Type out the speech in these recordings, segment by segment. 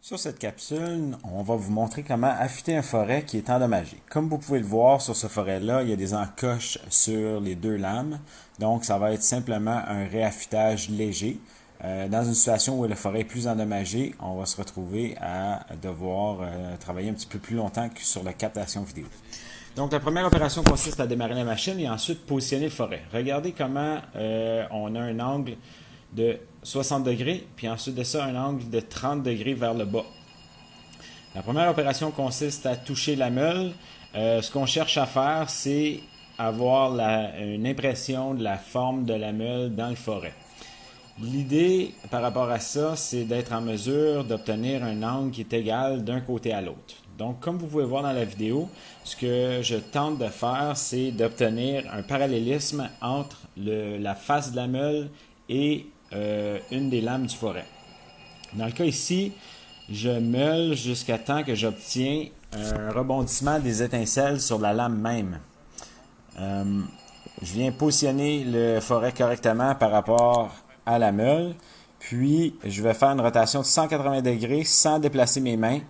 Sur cette capsule, on va vous montrer comment affûter un forêt qui est endommagé. Comme vous pouvez le voir sur ce forêt-là, il y a des encoches sur les deux lames. Donc, ça va être simplement un réaffûtage léger. Dans une situation où le forêt est plus endommagé, on va se retrouver à devoir travailler un petit peu plus longtemps que sur la captation vidéo. Donc, la première opération consiste à démarrer la machine et ensuite positionner le forêt. Regardez comment on a un angle de 60 degrés, puis ensuite de ça, un angle de 30 degrés vers le bas. La première opération consiste à toucher la meule. Ce qu'on cherche à faire, c'est avoir une impression de la forme de la meule dans le forêt. L'idée par rapport à ça, c'est d'être en mesure d'obtenir un angle qui est égal d'un côté à l'autre. Donc, comme vous pouvez voir dans la vidéo, ce que je tente de faire, c'est d'obtenir un parallélisme entre la face de la meule et une des lames du forêt. Dans le cas ici, je meule jusqu'à temps que j'obtiens un rebondissement des étincelles sur la lame même. Je viens positionner le forêt correctement par rapport à la meule, puis je vais faire une rotation de 180 degrés sans déplacer mes mains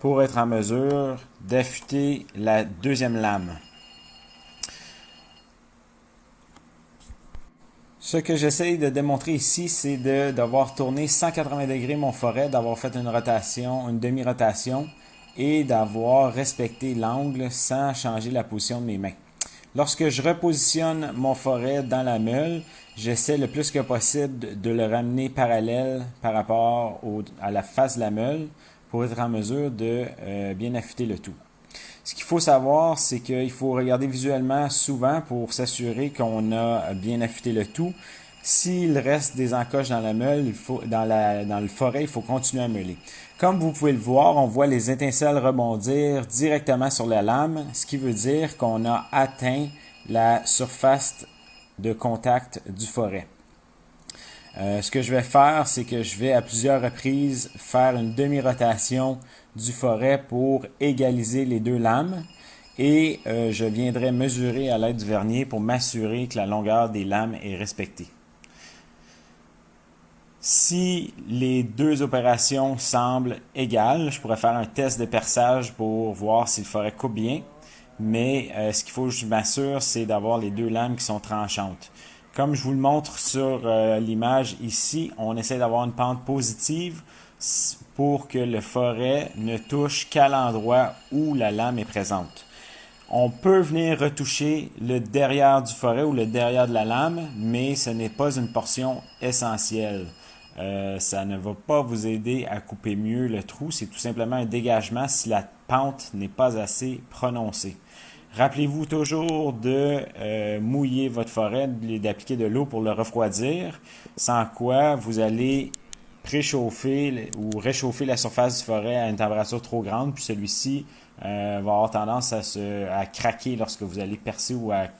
pour être en mesure d'affûter la deuxième lame. Ce que j'essaye de démontrer ici, c'est d'avoir tourné 180 degrés mon forêt, d'avoir fait une rotation, une demi-rotation et d'avoir respecté l'angle sans changer la position de mes mains. Lorsque je repositionne mon forêt dans la meule, j'essaie le plus que possible de le ramener parallèle par rapport à la face de la meule pour être en mesure de bien affûter le tout. Ce qu'il faut savoir, c'est qu'il faut regarder visuellement souvent pour s'assurer qu'on a bien affûté le tout. S'il reste des encoches dans la meule, dans le forêt, il faut continuer à meuler. Comme vous pouvez le voir, on voit les étincelles rebondir directement sur la lame, ce qui veut dire qu'on a atteint la surface de contact du forêt. Ce que je vais faire, c'est que je vais à plusieurs reprises faire une demi-rotation du forêt pour égaliser les deux lames et je viendrai mesurer à l'aide du vernier pour m'assurer que la longueur des lames est respectée. Si les deux opérations semblent égales, je pourrais faire un test de perçage pour voir si le forêt coupe bien, mais ce qu'il faut que je m'assure, c'est d'avoir les deux lames qui sont tranchantes. Comme je vous le montre sur l'image ici, on essaie d'avoir une pente positive pour que le forêt ne touche qu'à l'endroit où la lame est présente. On peut venir retoucher le derrière du forêt ou le derrière de la lame, mais ce n'est pas une portion essentielle. Ça ne va pas vous aider à couper mieux le trou, c'est tout simplement un dégagement si la pente n'est pas assez prononcée. Rappelez-vous toujours de mouiller votre forêt, d'appliquer de l'eau pour le refroidir, sans quoi vous allez préchauffer ou réchauffer la surface du forêt à une température trop grande, puis celui-ci va avoir tendance à craquer lorsque vous allez percer ou à